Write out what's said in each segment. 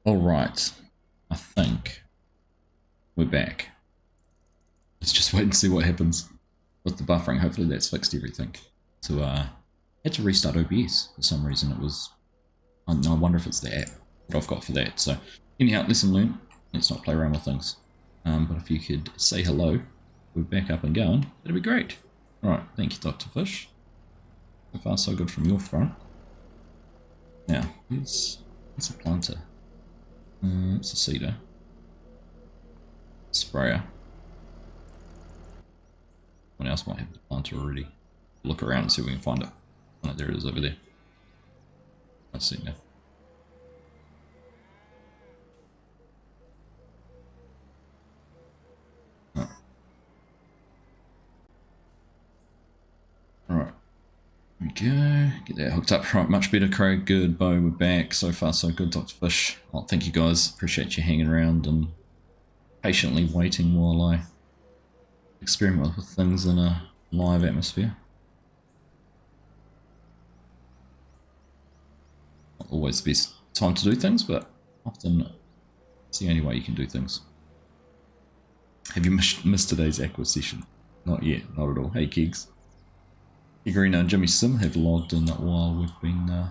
Alright, I think we're back. Let's just wait and see what happens with the buffering. Hopefully that's fixed everything. So had to restart OBS for some reason. It was, I wonder if it's the app that I've got for that. So anyhow, lesson learned. Let's not play around with things. But if you could say hello, we're back up and going, that'd be great. Alright, thank you Dr. Fish. So far so good from your front. Now, here's a planter. It's a seeder. Sprayer. Someone else might have the planter already. Look around and see if we can find it. Oh, there it is over there. Let's see now. Oh. Alright. There we go. Get that hooked up. Right, much better, Craig. Good, Bo. We're back. So far, so good, Dr. Fish. Well, thank you guys. Appreciate you hanging around and patiently waiting while I experiment with things in a live atmosphere. Not always the best time to do things, but often it's the only way you can do things. Have you missed today's aqua session? Not yet, not at all. Hey Kegs. Green and Jimmy Sim have logged in while we've been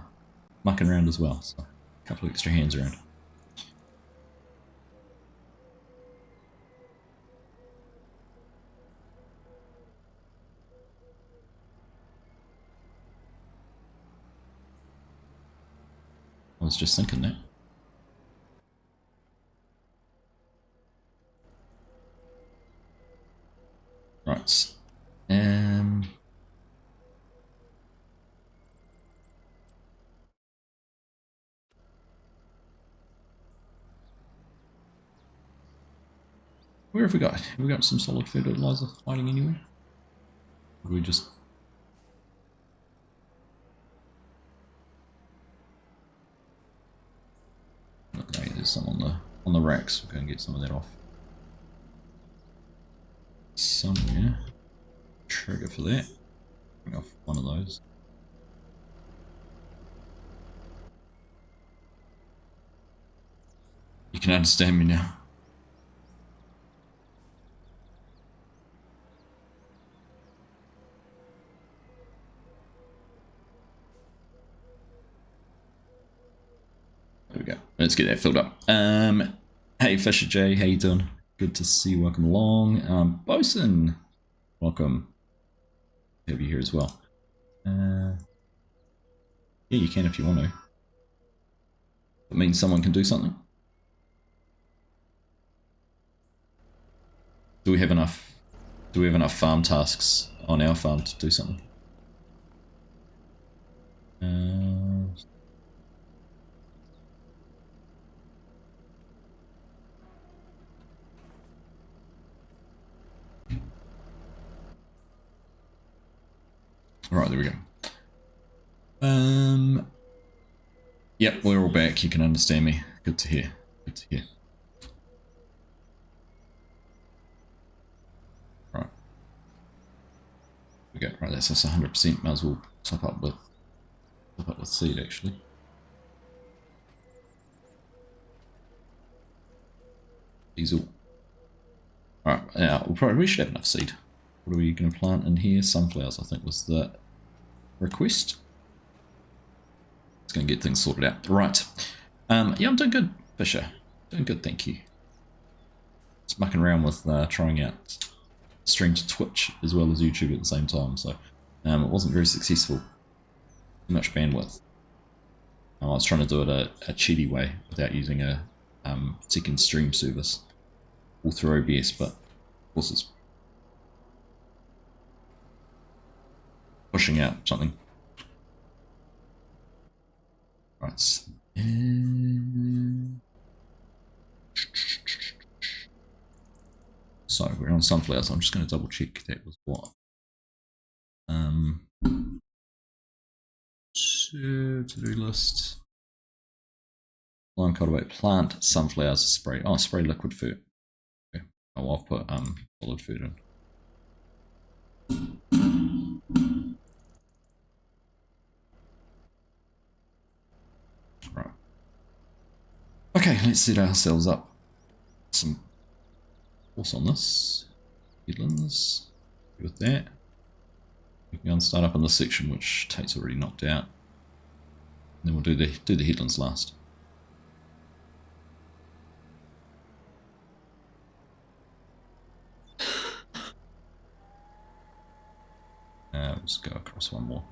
mucking around as well, so a couple of extra hands around. I was just thinking that. Right. Where have we got? Have we got some solid fertilizer hiding anywhere? Or do we just... Okay, there's some on the racks. We'll go and get some of that off. Somewhere. Trigger for that. Bring off one of those. You can understand me now. There we go. Let's get that filled up. Hey Fisher J, how you doing? Good to see you. Welcome along. Bosun, welcome. Have you here as well? Yeah, you can if you want to. It means someone can do something. Do we have enough? Do we have enough farm tasks on our farm to do something? Right, there we go. Yep, we're all back. You can understand me. Good to hear. Good to hear. Right. We go. Right, that's us 100%. Might as well top up with seed actually. Diesel. Alright, now we should have enough seed. What are we going to plant in here? Sunflowers, I think, was the request. It's going to get things sorted out. Right. Yeah, I'm doing good, Fisher. Doing good, thank you. Just mucking around with trying out stream to Twitch as well as YouTube at the same time, so it wasn't very successful. Too much bandwidth. I was trying to do it a cheaty way without using a second stream service all through OBS, but of course it's pushing out something. Right. So we're on sunflowers. I'm just going to double check that was what. To-do list. Lime cultivate plant sunflowers spray. Oh, spray liquid food. Okay. Oh, I'll put solid food in. Right. Okay, let's set ourselves up some course on this. Headlands. With that. We can go and start up in this section which Tate's already knocked out. And then we'll do the headlands last. We'll just go across one more.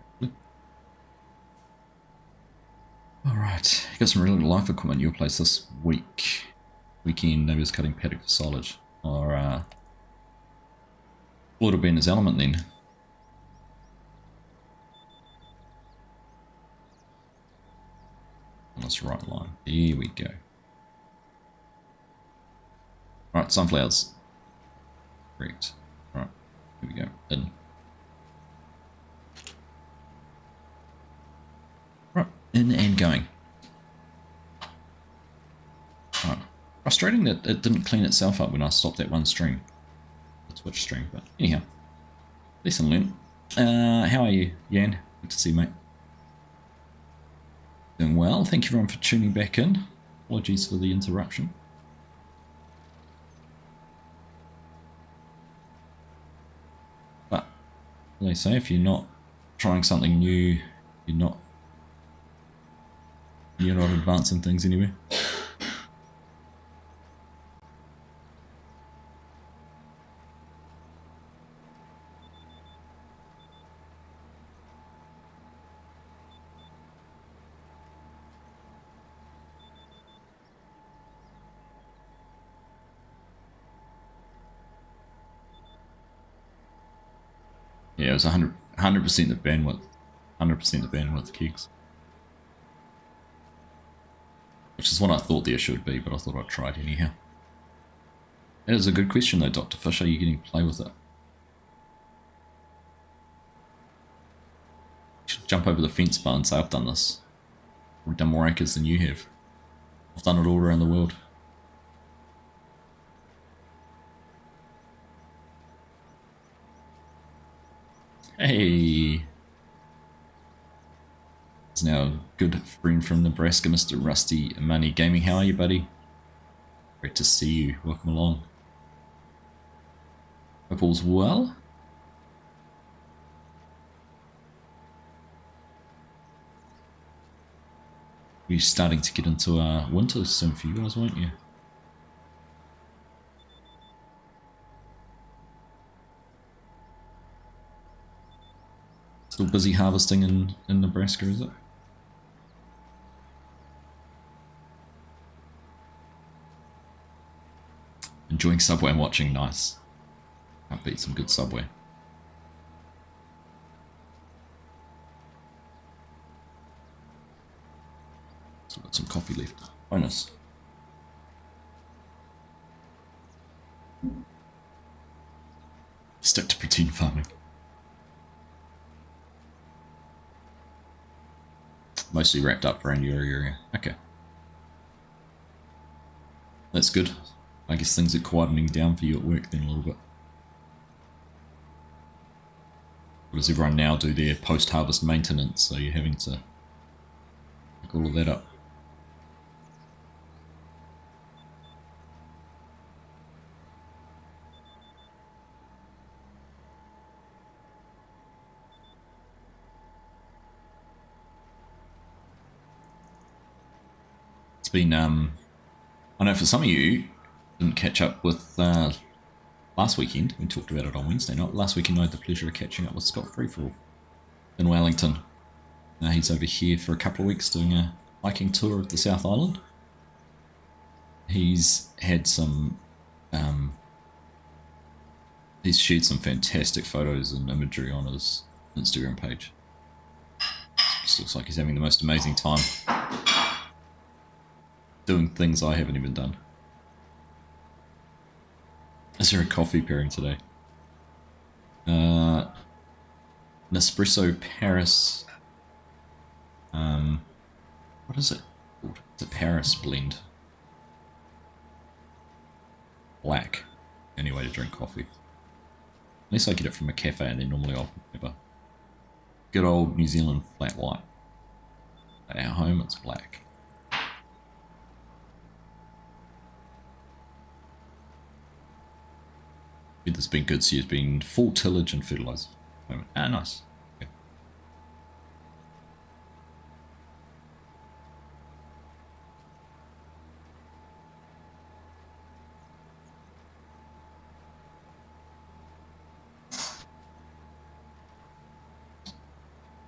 Alright, got some really life equipment in your place this weekend. Maybe it's cutting paddock for silage. Or would have been his element then. On this right line. There we go. Alright, sunflowers. Correct. Alright, here we go. In. Right, in and going. Right. Frustrating that it didn't clean itself up when I stopped that one stream. The Twitch stream, but anyhow. Lesson learned. How are you, Jan? Good to see you, mate. Doing well. Thank you everyone for tuning back in. Apologies for the interruption. But, like I say, if you're not trying something new, you're not advancing things anywhere. Yeah, it was 100% the bandwidth. 100% the bandwidth kegs. Which is what I thought there should be, but I thought I'd try it anyhow. That is a good question though, Dr. Fish. Are you getting to play with it? You should jump over the fence bar and say, I've done this. I've done more acres than you have. I've done it all around the world. Hey! It's now a good friend from Nebraska, Mr. Rusty Money Gaming. How are you, buddy? Great to see you. Welcome along. Hope all's well. You're starting to get into winter soon for you guys, won't you? Still busy harvesting in Nebraska, is it? Enjoying Subway and watching, nice. Can't beat some good Subway. Still got some coffee left. Bonus. Stick to protein farming. Mostly wrapped up around your area. Okay. That's good. I guess things are quietening down for you at work then a little bit. What does everyone now do their post-harvest maintenance? So you're having to pick all of that up. It's been, I know for some of you, didn't catch up with last weekend. We talked about it on Wednesday night. Last weekend I had the pleasure of catching up with Scott Freeforall in Wellington. He's over here for a couple of weeks doing a hiking tour of the South Island. He's had some, he's shared some fantastic photos and imagery on his Instagram page. Just looks like he's having the most amazing time doing things I haven't even done. Is there a coffee pairing today? Nespresso Paris. What is it called? It's a Paris blend. Black. Any way to drink coffee. Unless I get it from a cafe, and then normally I'll have a good old New Zealand flat white. At our home it's black. Weather's been good, so it's been full tillage and fertilizer. Ah, nice. Okay.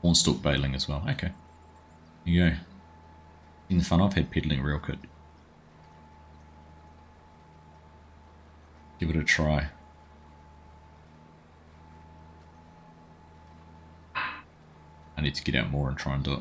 Cornstalk baling as well. Okay. There you go. In the fun I've had peddling real good. Give it a try. I need to get out more and try and do it.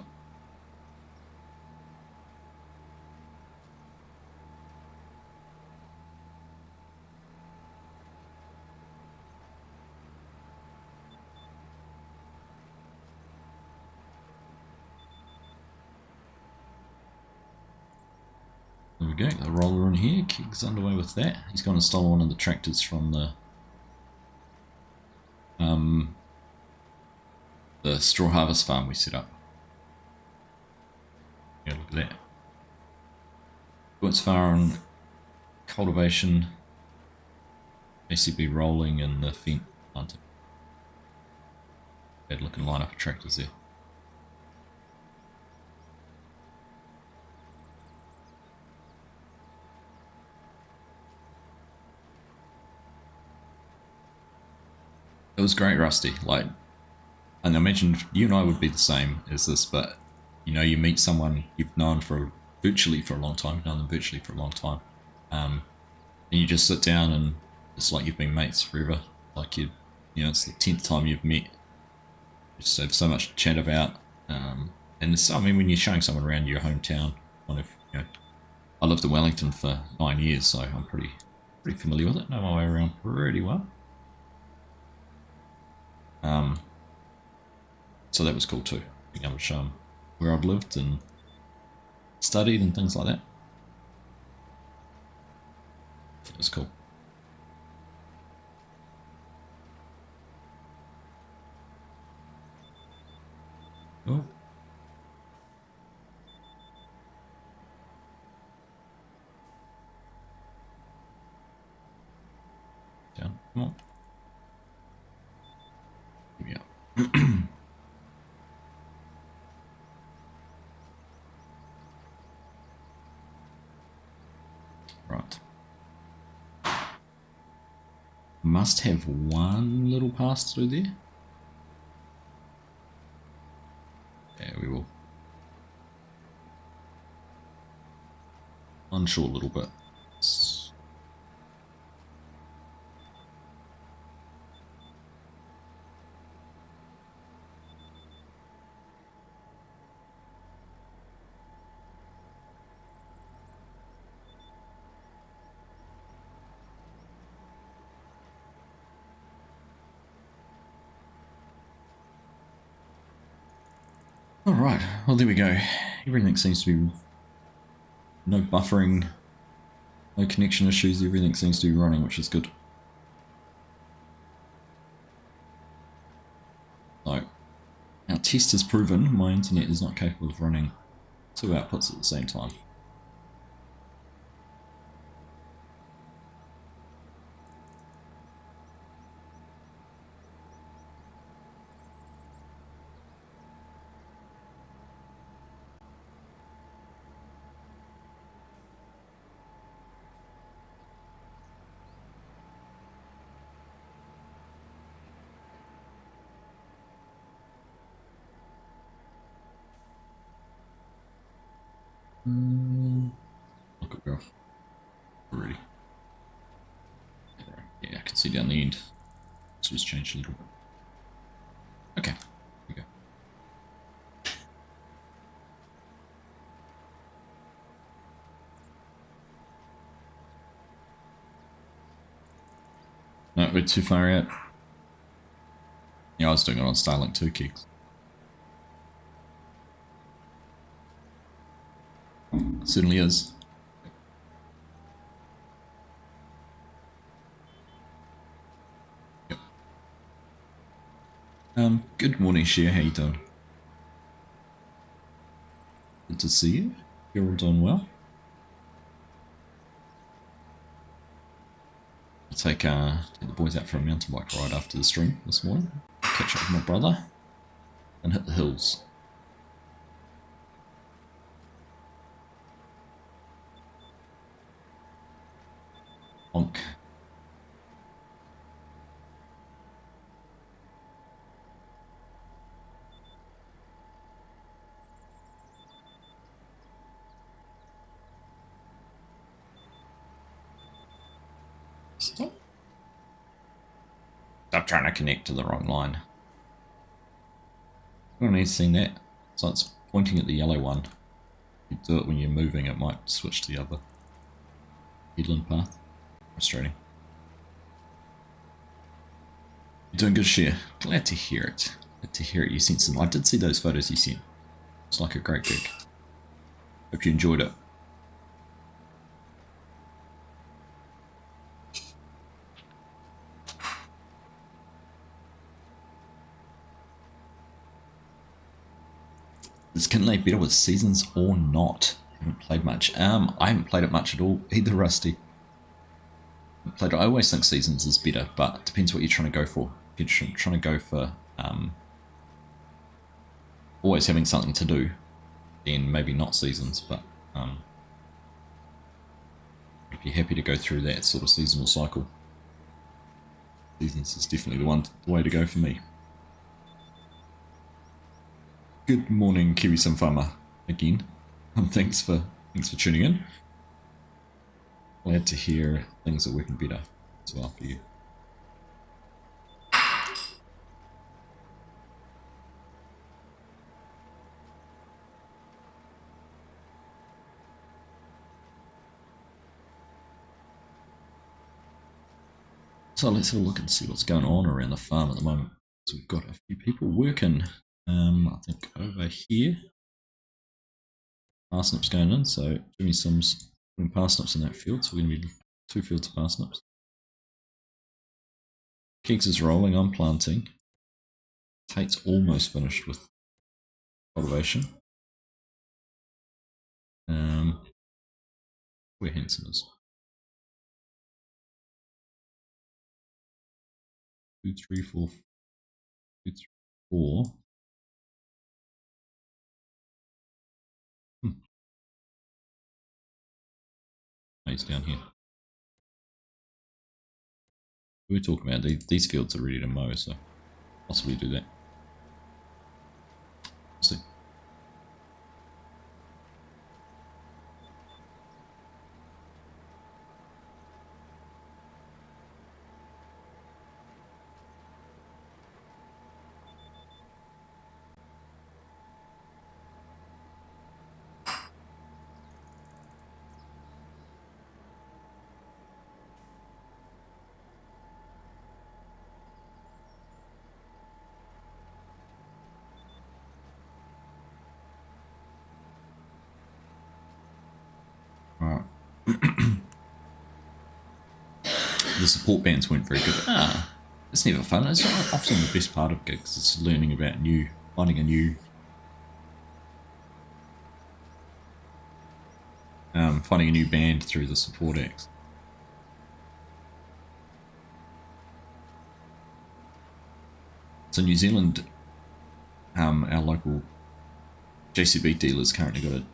There we go, the roller in here, Keg's underway with that. He's gone and stolen one of the tractors from the straw harvest farm we set up. Yeah, look at that. It's far on cultivation, ACB rolling and the fence planting. Bad looking lineup of tractors there. It was great, Rusty. Like, and I mentioned you and I would be the same as this, but you know, you meet someone you've known virtually for a long time, you've known them virtually for a long time, and you just sit down and it's like you've been mates forever. Like you know, it's the 10th time you've met. You just have so much to chat about, and it's, I mean, when you're showing someone around your hometown, kind of, you know, I lived in Wellington for 9 years, so I'm pretty familiar with it. Know my way around pretty well. So that was cool too, being able to show them where I'd lived and studied and things like that. It was cool. Oh. Down, come on. Here we go. Right. Must have one little pass through there. Yeah, we will. Unsure a little bit. Alright, well there we go. Everything seems to be no buffering, no connection issues, everything seems to be running, which is good. So, our test has proven my internet is not capable of running 2 outputs at the same time. Look at graph. Already. Yeah, I can see down the end. It's just changed a little bit. Okay, here we go. No, we're too far out. Yeah, I was doing it on Starlink 2 kicks. It certainly is. Yep. Good morning, Cher. How you doing? Good to see you. You're all doing well. take the boys out for a mountain bike ride after the stream this morning. Catch up with my brother and hit the hills. Honk. Stop trying to connect to the wrong line. I don't need to see that. So it's pointing at the yellow one. If you do it when you're moving, it might switch to the other headland path. Frustrating. You're doing good, Share. Glad to hear it. Glad to hear it. You sent some. I did see those photos you sent. It's like a great gig. Hope you enjoyed it. Is Kinley better with seasons or not? I haven't played much. I haven't played it much at all either, Rusty. I always think seasons is better, but it depends what you're trying to go for. If you're trying to go for always having something to do, then maybe not seasons, but if you're happy to go through that sort of seasonal cycle, seasons is definitely the way to go for me. Good morning, Kiwi Sim Farmer, again. Thanks for tuning in. Glad to hear things are working better as well for you. So let's have a look and see what's going on around the farm at the moment. So we've got a few people working. I think over here, parsnips going in. So Jimmy Sim's putting parsnips in that field. So we're going to be 2 fields of parsnips. Keeks is rolling. I'm planting. Tate's almost finished with cultivation. Where Hanson is. 2, 3, 4, 2, 3, 4. He's down here. We're talking about these fields are ready to mow, so possibly do that. We'll see. The support bands weren't very good. It's never fun. It's often the best part of gigs. It's learning about finding a new band through the support acts. So New Zealand, our local JCB dealer's currently got a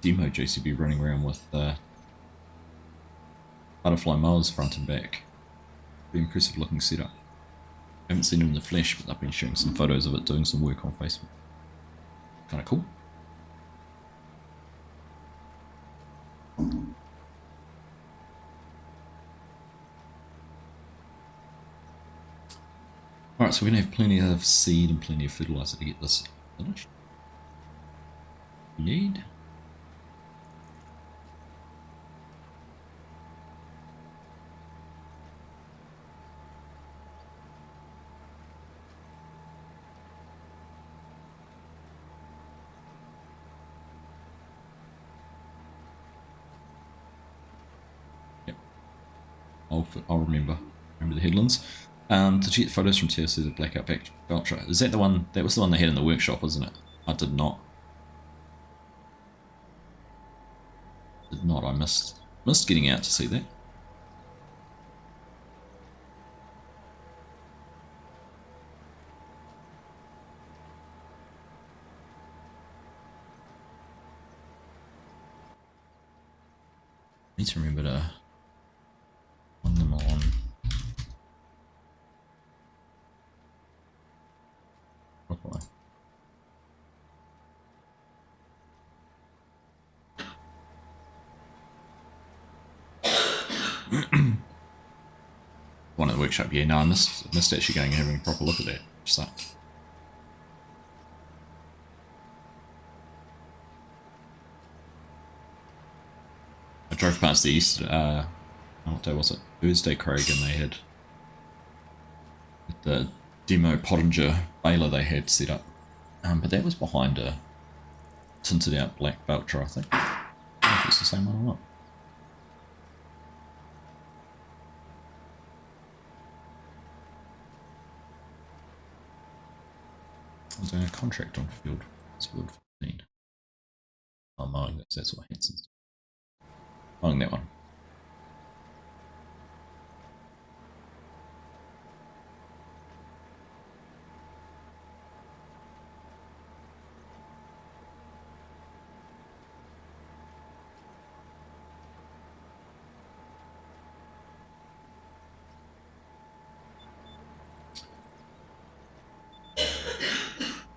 demo JCB running around with butterfly mowers front and back. Pretty impressive looking setup. I haven't seen it in the flesh, but I've been sharing some photos of it doing some work on Facebook. Kind of cool. Alright, so we're going to have plenty of seed and plenty of fertilizer to get this finished. We need I'll remember the headlands. To check the photos from TLC, the Blackout Back Ultra. Is that the one? That was the one they had in the workshop, wasn't it? I did not. I missed getting out to see that. Need to remember to on them on. Properly. One at the workshop, yeah. No, I missed actually going and having a proper look at that. Just that. I drove past the east. What day was it? Thursday, Craig, and they had the demo Pottinger baler they had set up, but that was behind a tinted out black Valtra, I think. I don't know if it's the same one or not. I was doing a contract on field. It's field 15. Oh, mowing, that's what Hanson's mowing that one.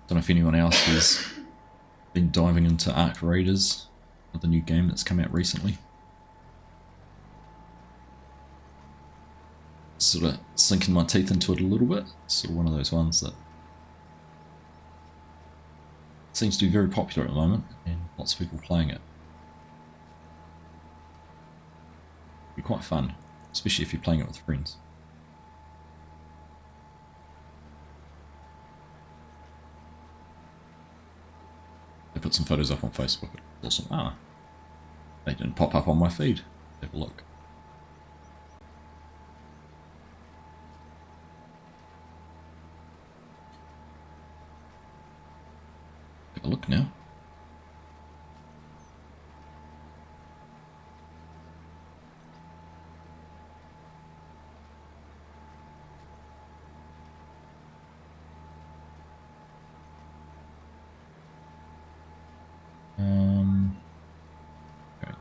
Don't know if anyone else has been diving into Ark Raiders, the new game that's come out recently. Sort of sinking my teeth into it a little bit. Sort of one of those ones that seems to be very popular at the moment, and lots of people playing it. It'd be quite fun, especially if you're playing it with friends. They put some photos up on Facebook. Awesome. Ah, they didn't pop up on my feed. Have a look. Have a look now. Okay.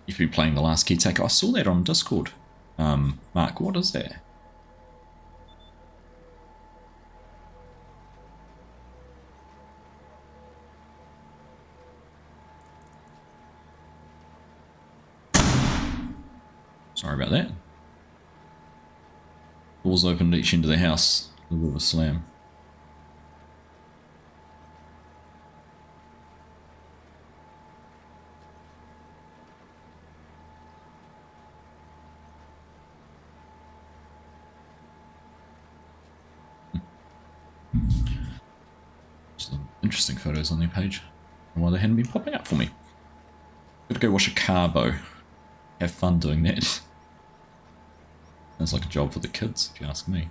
You've been playing The Last Caretaker. I saw that on Discord. Mark, what is that? Sorry about that. Doors opened each end of the house. A little bit of a slam. Some interesting photos on their page. And why they hadn't been popping up for me. Gotta go wash a carbo. Have fun doing that. Sounds like a job for the kids, if you ask me.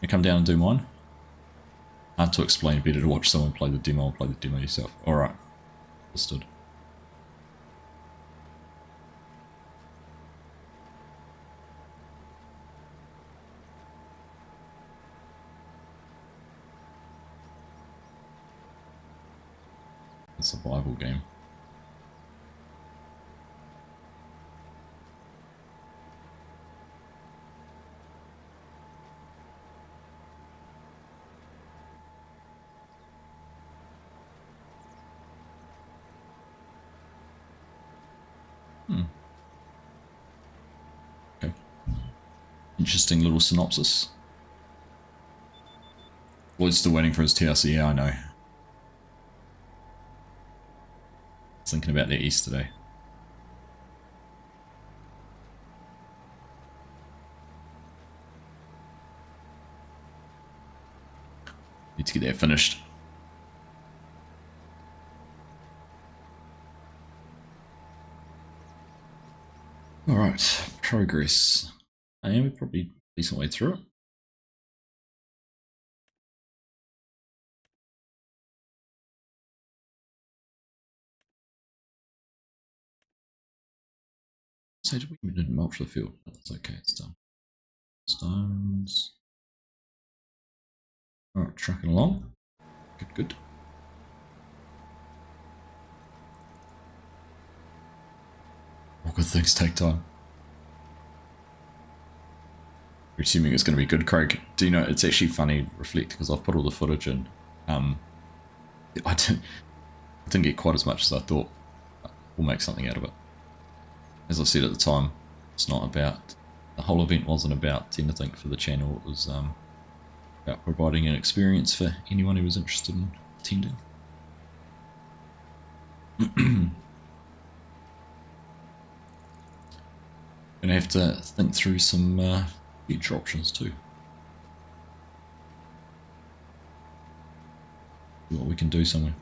You come down and do mine? Hard to explain, better to watch someone play the demo or play the demo yourself. Alright. Understood. It's a survival game. Okay. Interesting little synopsis. Lloyd's still waiting for his TRC, yeah, I know. I was thinking about that yesterday. Need to get that finished. Alright, progress. I am probably a decent way through it. So we didn't mulch the field, but that's okay, it's done. Stones. Alright, trucking along. Good, good. All good things take time. You're assuming it's going to be good, Craig. Do you know, it's actually funny, reflect, because I've put all the footage in. I didn't get quite as much as I thought. We'll make something out of it. As I said at the time, it's not about, the whole event wasn't about anything for the channel. It was about providing an experience for anyone who was interested in attending. Gonna have to think through some future options too. See what we can do somewhere.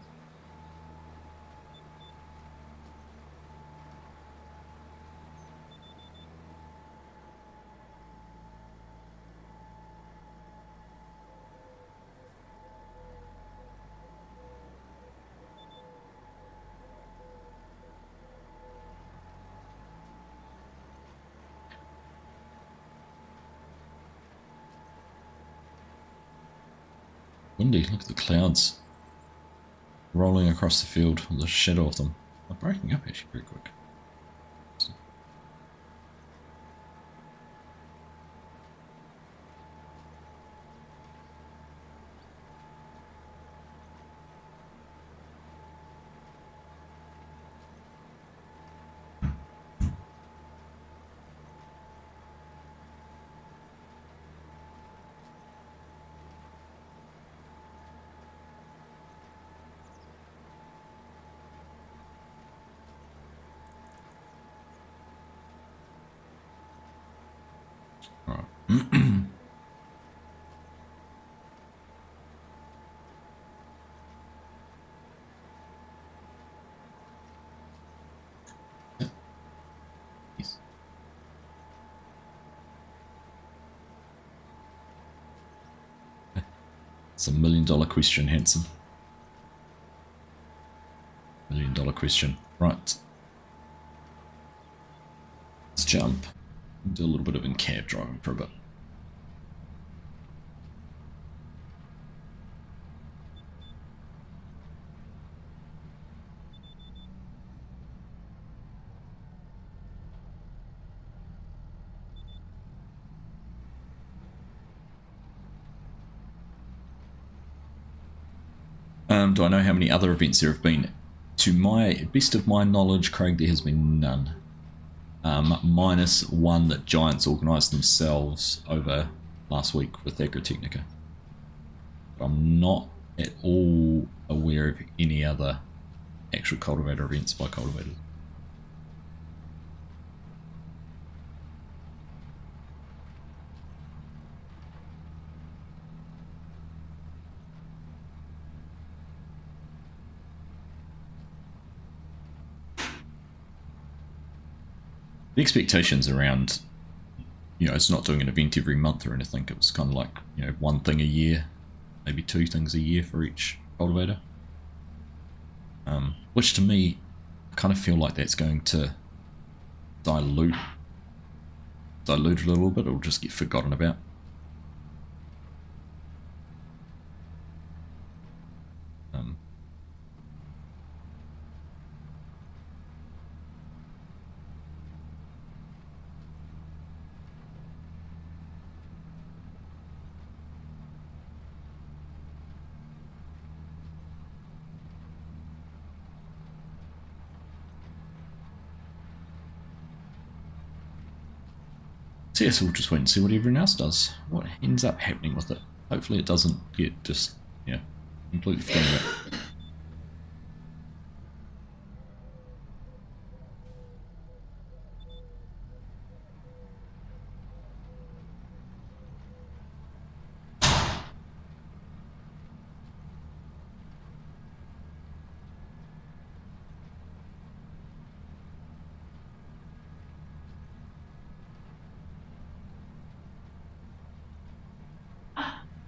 Windy, look at the clouds rolling across the field with the shadow of them. They're breaking up actually very quick. Alright. Yes. It's $1 million question, Hanson. $1 million question. Right. Let's jump. Do a little bit of in-cab driving for a bit. Do I know how many other events there have been? To my best of my knowledge, Craig, there has been none. Minus one that Giants organised themselves over last week with Agritechnica. But I'm not at all aware of any other actual cultivator events by cultivators. The expectations around, you know, it's not doing an event every month or anything. It was kind of like, you know, one thing a year, maybe two things a year for each cultivator. Which to me, I kind of feel like that's going to dilute a little bit, or just get forgotten about. So yes, we'll just wait and see what everyone else does. What ends up happening with it. Hopefully it doesn't get just, yeah, completely forgotten about.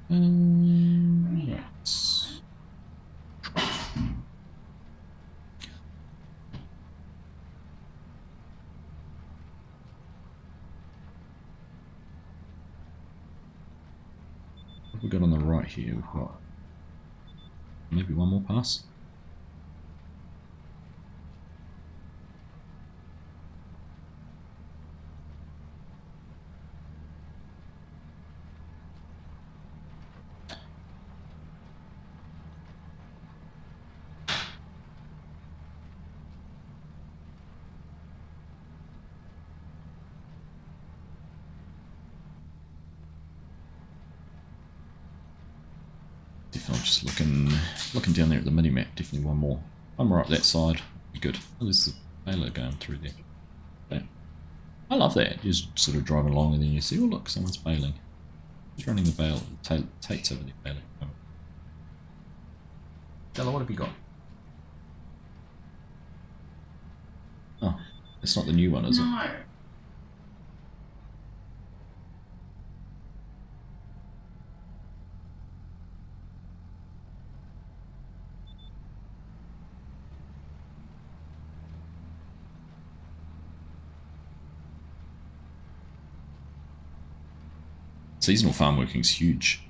Right. What have we got on the right here? We've got maybe one more pass. Definitely just looking down there at the mini map. Definitely one more up that side. Be good. Oh, there's the baler going through there. Yeah. I love that. You just sort of drive along and then you see, oh look, someone's bailing. Who's running the bail? Tate's over there bailing. Della, what have you got? Oh, it's not the new one, is it? Seasonal farm working's huge.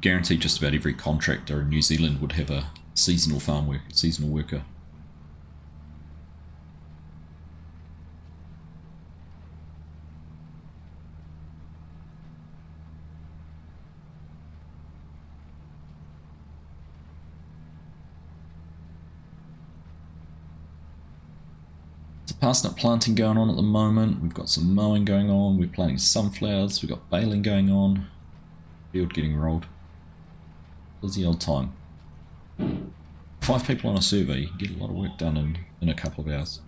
Guaranteed just about every contractor in New Zealand would have a seasonal seasonal worker. Parsnip planting going on at the moment. We've got some mowing going on. We're planting sunflowers. We've got baling going on. Field getting rolled. Busy old time. 5 people on a survey. You can get a lot of work done in a couple of hours.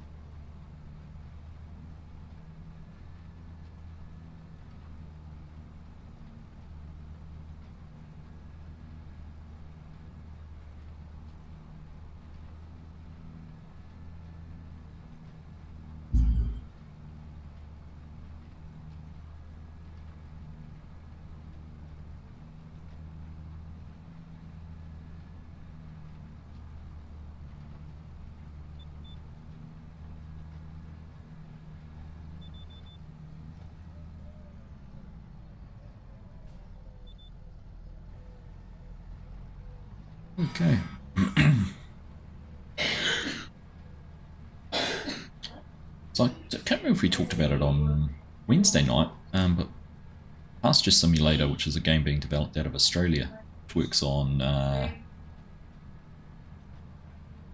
Okay. So I can't remember if we talked about it on Wednesday night, but Pasture Simulator, which is a game being developed out of Australia, which works on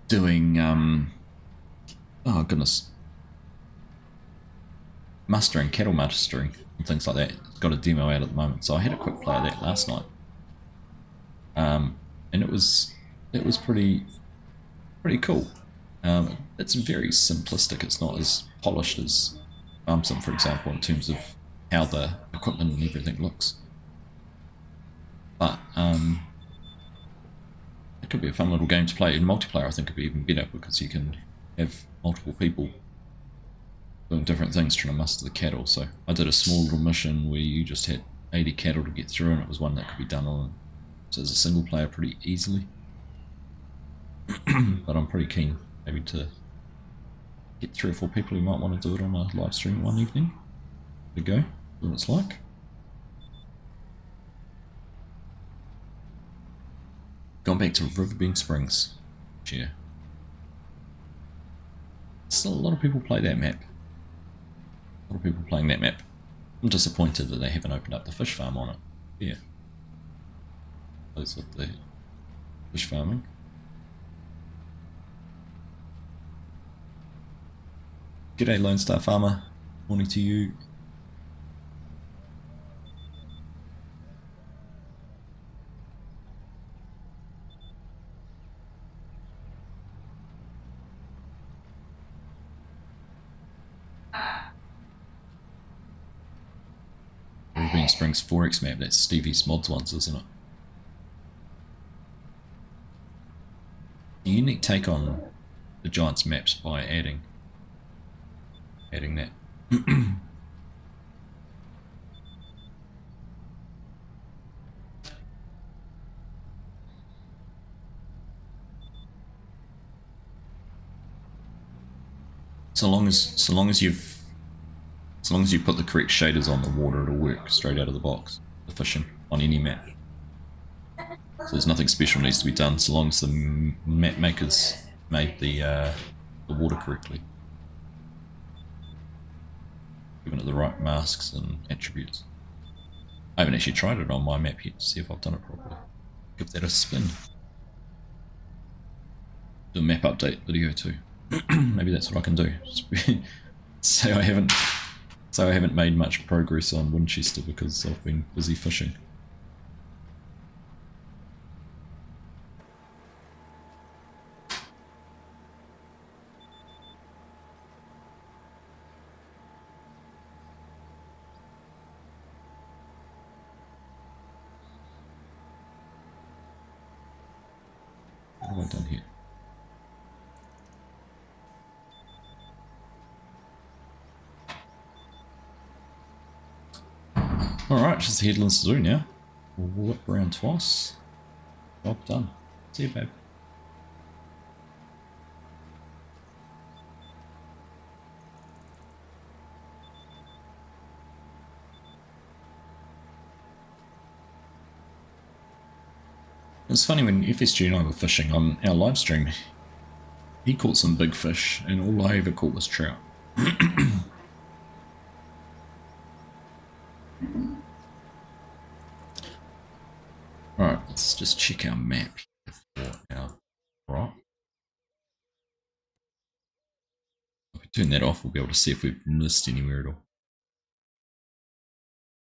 doing, oh goodness, mustering, cattle mustering, and things like that. It's got a demo out at the moment, so I had a quick play of that last night, and it was pretty cool. It's very simplistic. It's not as polished as Sim, for example, in terms of how the equipment and everything looks. But it could be a fun little game to play. In multiplayer, I think it'd be even better because you can have multiple people doing different things trying to muster the cattle. So I did a small little mission where you just had 80 cattle to get through, and it was one that could be done on so as a single player pretty easily. But I'm pretty keen maybe to get 3 or 4 people who might want to do it on a live stream one evening. There we go, see what it's like. Gone back to Riverbend Springs. Yeah. Still a lot of people play that map. A lot of people playing that map. I'm disappointed that they haven't opened up the fish farm on it. Yeah. Those with the fish farming. G'day Lone Star Farmer. Morning to you. Riverbend Springs 4X map, that's Stevie's mods ones, isn't it? a unique take on the Giants maps by adding that. So long as you put the correct shaders on the water, it'll work straight out of the box. The fishing on any map. So there's nothing special needs to be done, so long as the map makers made the water correctly, given it the right masks and attributes. I haven't actually tried it on my map yet to see if I've done it properly. Give that a spin. Do a map update video too. Maybe that's what I can do. Say I haven't made much progress on Winchester because I've been busy fishing. What have I done here? Alright, just the headlands to do now. We'll whip around twice. Job done. See you, babe. It's funny when FSG and I were fishing on our live stream, he caught some big fish and all I ever caught was trout. Alright, let's just check our map for our rock. If we turn that off, we'll be able to see if we've missed anywhere at all.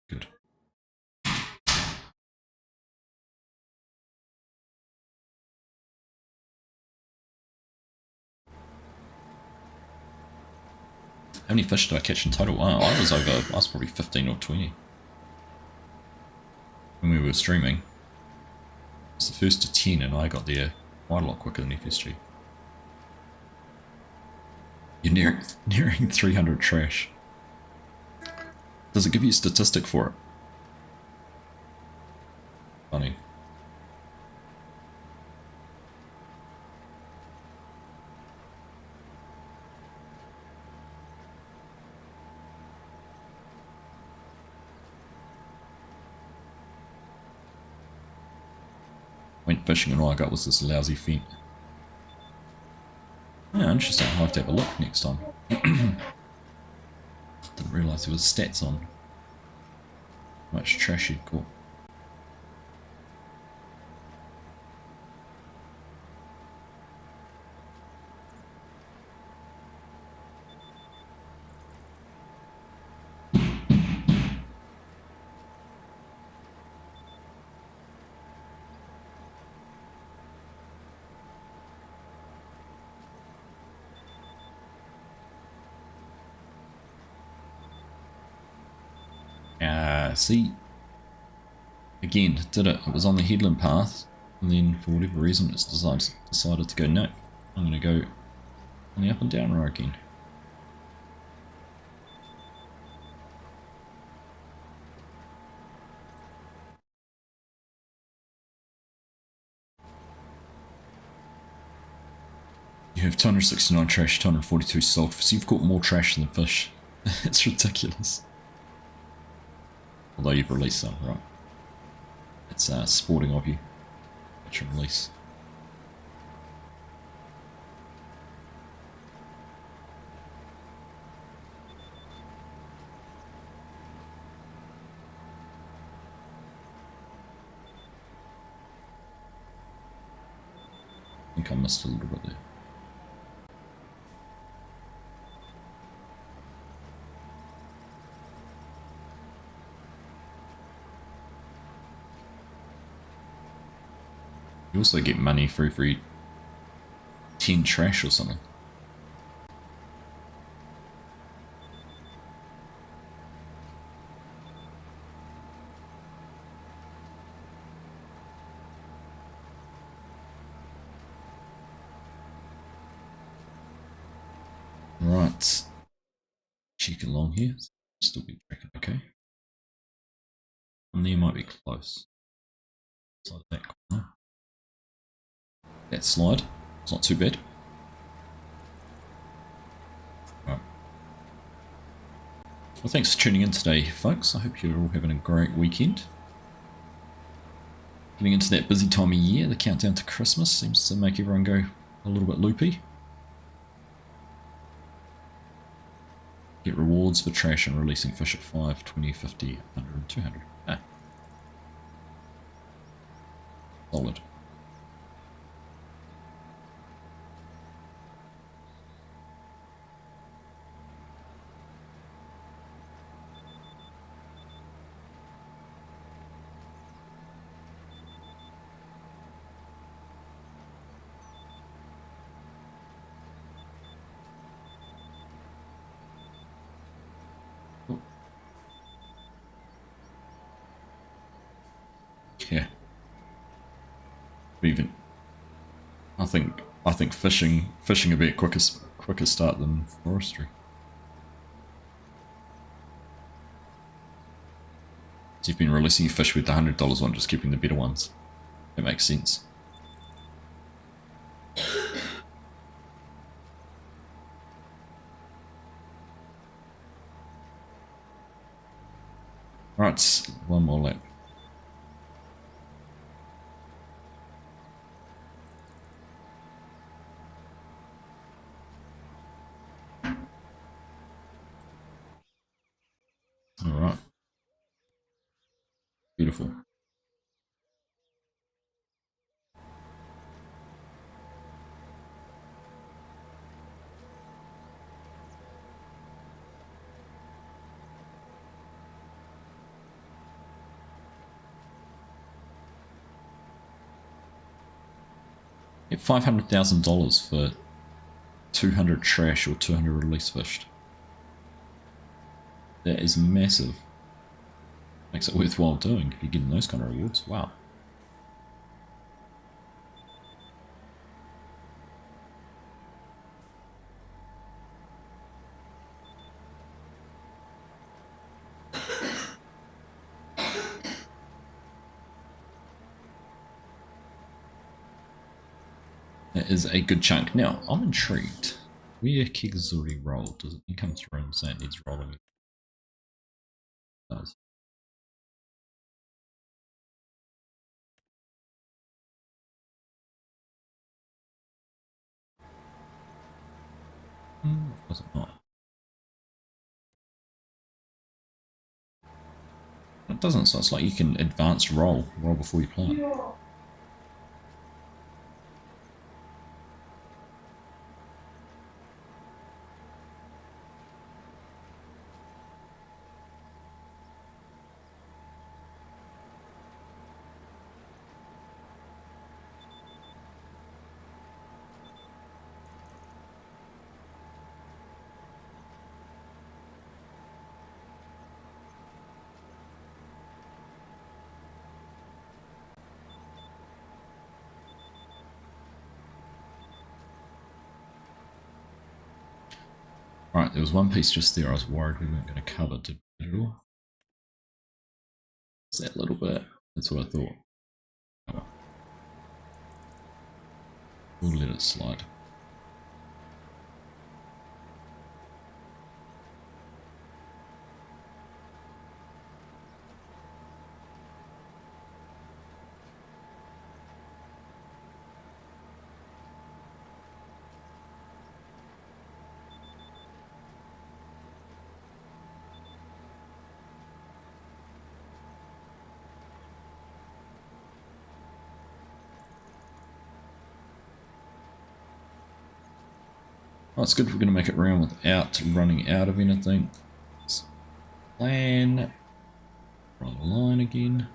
Good. How many fish did I catch in total? Wow, I was probably 15 or 20 when we were streaming. It was the first to 10 and I got there quite a lot quicker than FSG. You're nearing 300 trash. Does it give you a statistic for it? Funny. Went fishing and all I got was this lousy feint. Yeah, interesting. I'll have to have a look next time. Didn't realise there was stats on how much trash you'd caught. See, again, did it. It was on the headland path, and then for whatever reason it's decided to go, no, I'm going to go on the up and down row again. You have 269 trash, 242 salt, so you've caught more trash than fish. It's ridiculous. Although you've released some, right? It's sporting of you. Catch and release. I think I missed a little bit there. You also get money for every 10 trash or something. Right. Check along here. Still be tracking okay. And there might be close. Slide that corner. That slide. It's not too bad. Right. Well, thanks for tuning in today, folks. I hope you're all having a great weekend. Getting into that busy time of year, the countdown to Christmas seems to make everyone go a little bit loopy. Get rewards for trash and releasing fish at 5, 20, 50, 100, and 200. Ah. Solid. Yeah. Even I think fishing a bit quicker start than forestry. So you've been releasing your fish with the $100 one, just keeping the better ones. That makes sense. Right, one more lap. Alright. Beautiful. Get $500,000 for 200 trash or 200 release fished. That is massive. Makes it worthwhile doing if you're getting those kind of rewards. Wow. That is a good chunk. Now, I'm intrigued. Where Keg is already rolled, does it come through and say it needs rolling? It does. Was it not? It doesn't, so it's like you can advance roll before you plant. Right, there was one piece just there I was worried we weren't going to cover. Did we at all? It's that little bit. That's what I thought. Oh, we'll let it slide. Oh, it's good if we're going to make it round without running out of anything. Let's plan. Draw the line again.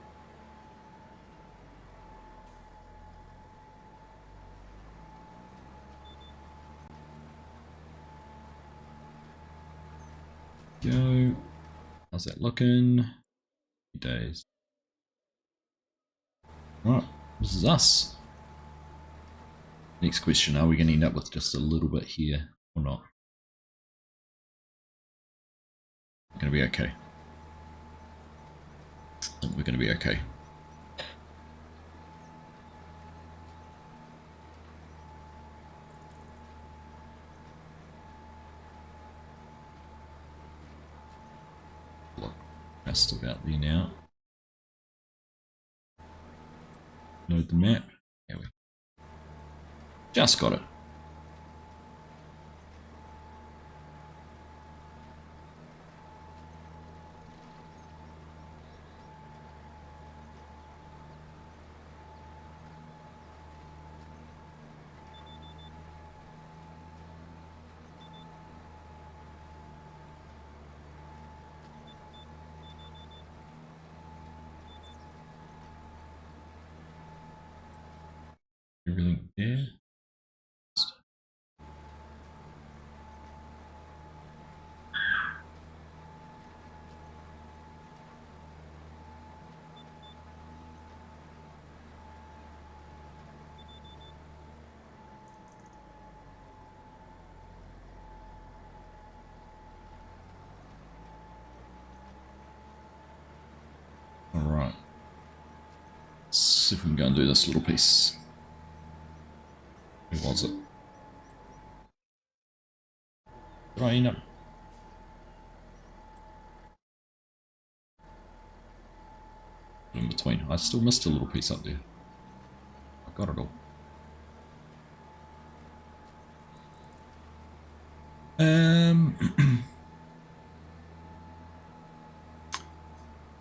Go. How's that looking? Days. Right, this is us. Next question, are we going to end up with just a little bit here or not? Going to be okay. I think we're going to be okay. Look, just about there now. Load the map. There we just got it. Everything there. Alright. Let's see if we can go and do this little piece. Who was it? Did I end up? In between. I still missed a little piece up there. I got it all.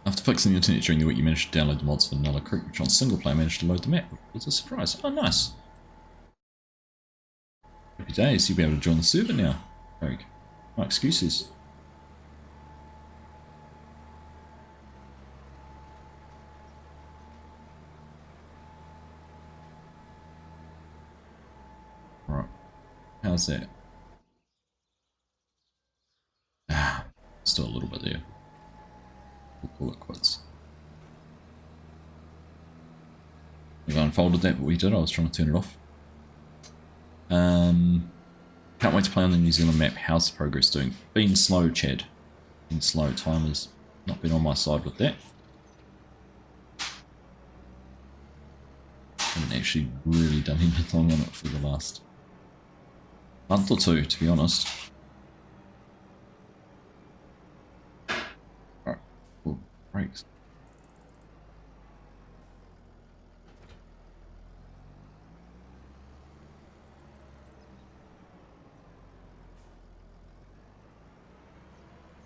After fixing the internet during the week, you managed to download the mods for Nulla Creek, which on single player managed to load the map. It was a surprise. Oh, nice. Happy days, you'll be able to join the server now. Very good. No excuses. Alright. How's that? Ah, still a little bit there. We'll call it quits. We've unfolded that, but we did. I was trying to turn it off. Can't wait to play on the New Zealand map. How's the progress doing? Been slow, Chad. Been slow. Time has not been on my side with that. Haven't actually really done anything on it for the last month or two, to be honest. Alright, cool. Brakes.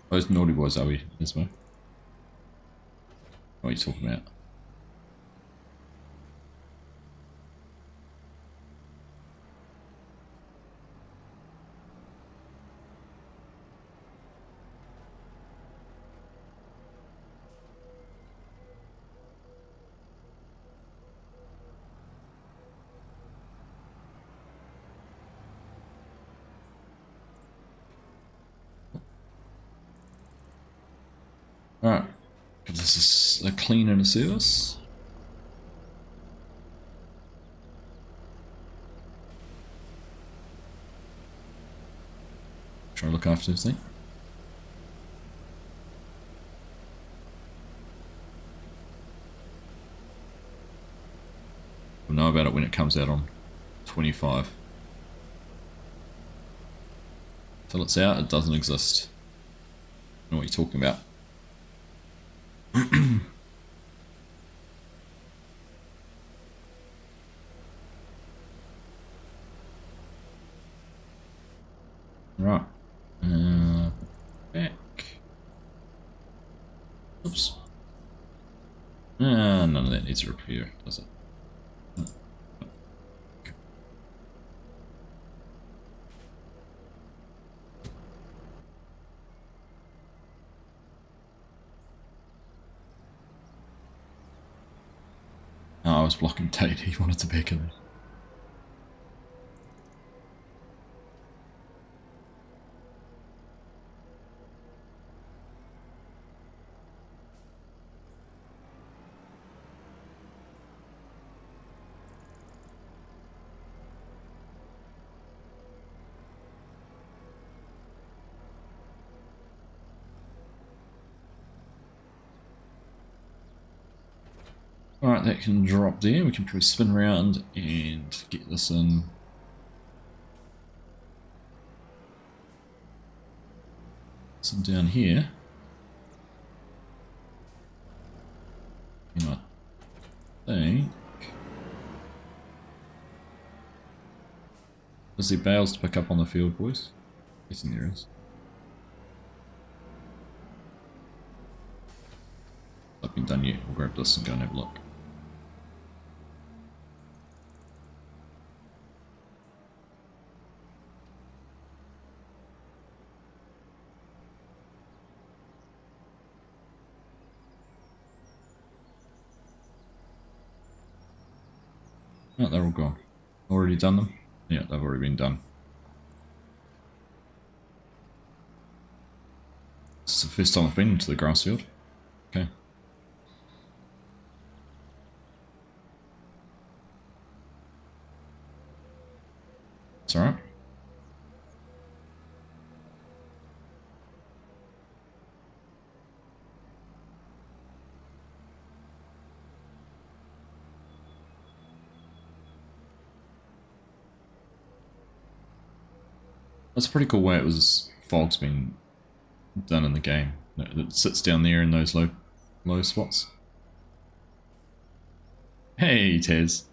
Those naughty boys, are we, Ismo? What are you talking about? Alright, this is a clean and a service. Try to look after this thing. We'll know about it when it comes out on 25. Till it's out, it doesn't exist. I know what you're talking about. Right. Back. Oops. None of that needs a repair, does it? Oh, I was blocking Tate, he wanted to back in. Alright, that can drop there. We can probably spin around and get this in. Some down here. You know, I think. Is there bales to pick up on the field, boys? Guessing there is. I've been done yet. We'll grab this and go and have a look. Oh, they're all gone. Already done them? Yeah, they've already been done. This is the first time I've been into the grass field. Okay. It's alright. That's a pretty cool way fog's been done in the game. It sits down there in those low spots. Hey, Tez.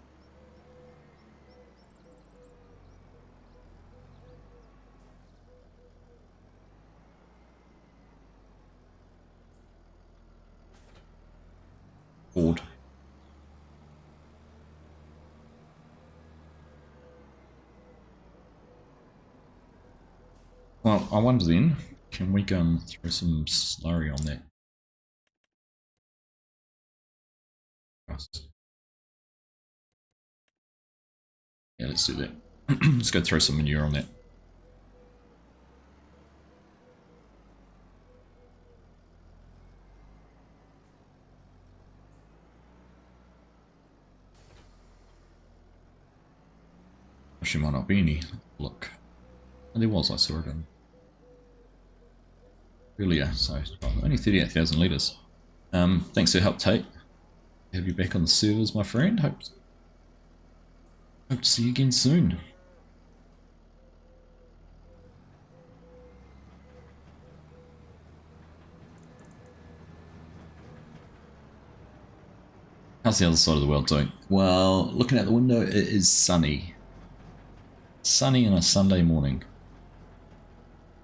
Bored. Well, I wonder then, can we go and throw some slurry on that? Yeah, let's do that. Let's go throw some manure on that. Actually, might not be any. Look. And there was, I saw it in earlier, so only 38,000 litres. Thanks for your help, Tate. Have you back on the servers, my friend. Hope to see you again soon. How's the other side of the world doing? Well, looking out the window, it is sunny. Sunny on a Sunday morning.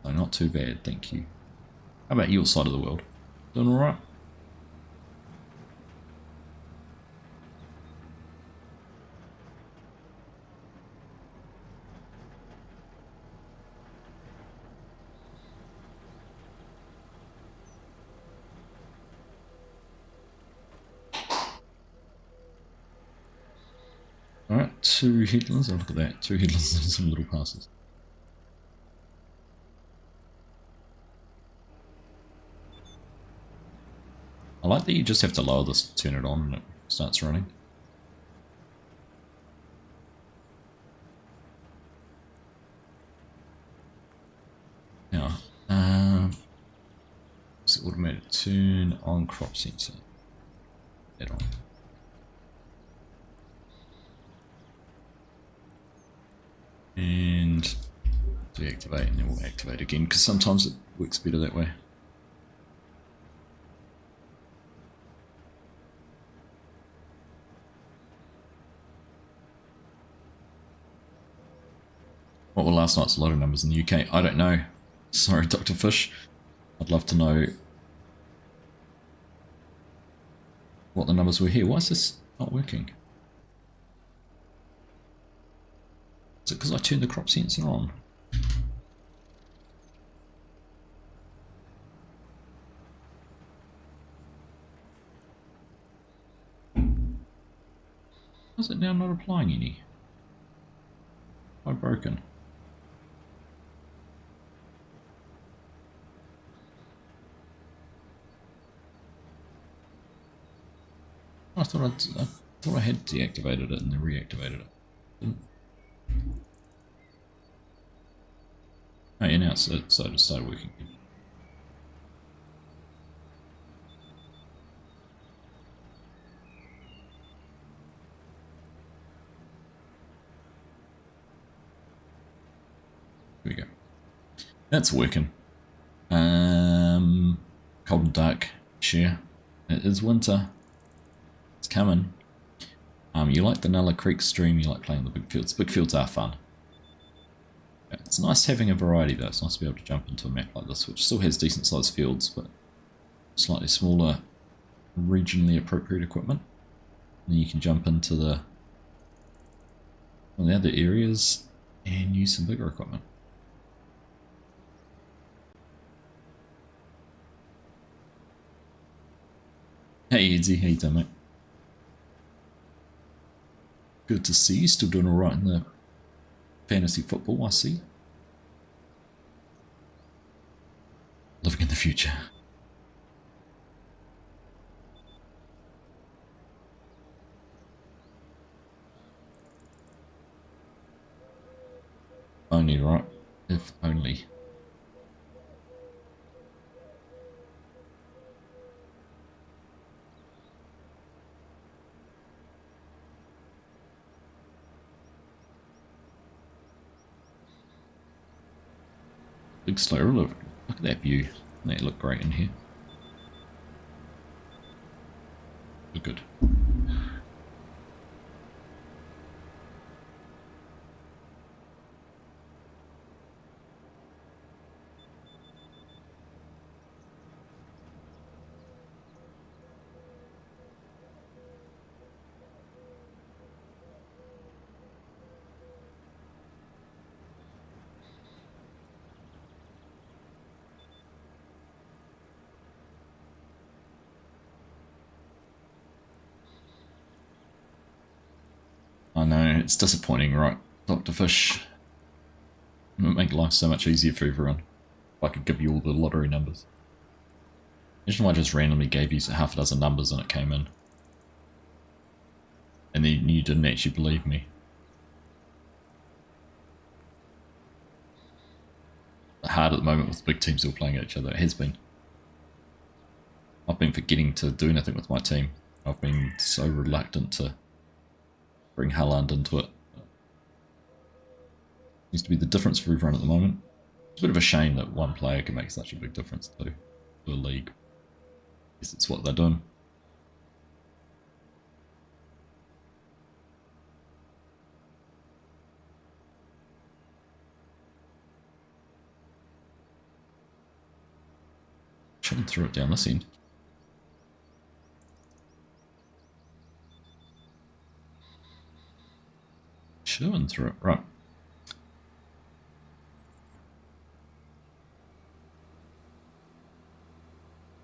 So not too bad, thank you. How about your side of the world? Doing alright? Alright, 2 headlands. Oh, look at that. 2 headlands and some little passes. I like that you just have to lower this to turn it on and it starts running. Now, it's automated turn on crop sensor. That on. And deactivate, and then we'll activate again because sometimes it works better that way. What were last night's lotto numbers in the UK? I don't know. Sorry, Dr. Fish. I'd love to know what the numbers were here. Why is this not working? Is it because I turned the crop sensor on? Why is it now not applying any? Am I broken? I thought I had deactivated it and then reactivated it. Didn't. Oh yeah, now it started working. we go. That's working. Cold and dark. Sure. It is winter. It's coming. You like the Nulla Creek stream, you like playing the big fields. Big fields are fun. Yeah, it's nice having a variety though. It's nice to be able to jump into a map like this, which still has decent sized fields, but slightly smaller, regionally appropriate equipment. And you can jump into the other areas and use some bigger equipment. Hey Edsy, how you doing, mate? Good to see you. Still doing alright in the fantasy football, I see. Living in the future. Only, right? If only. Big slow. Look at that view. They look great in here. Look good. I know, it's disappointing, right? Dr. Fish. It would make life so much easier for everyone. If I could give you all the lottery numbers. Imagine if I just randomly gave you half a dozen numbers and it came in. And then you didn't actually believe me. Hard at the moment with big teams all playing at each other. It has been. I've been forgetting to do anything with my team. I've been so reluctant to bring Haaland into it. Seems to be the difference for everyone at the moment. It's a bit of a shame that one player can make such a big difference to a league. I guess it's what they're doing. Shouldn't throw it down this end. Shouldn't throw it, right.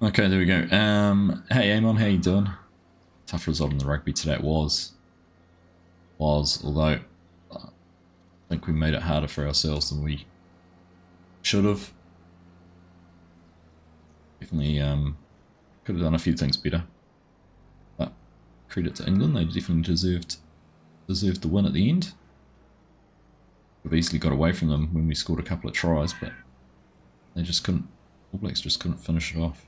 Okay, there we go. Hey Amon, how you doing? Tough result in the rugby today. It was, although I think we made it harder for ourselves than we should have. Definitely could have done a few things better. But credit to England, they definitely deserved the win at the end. We've easily got away from them when we scored a couple of tries, but they just couldn't. All Blacks just couldn't finish it off.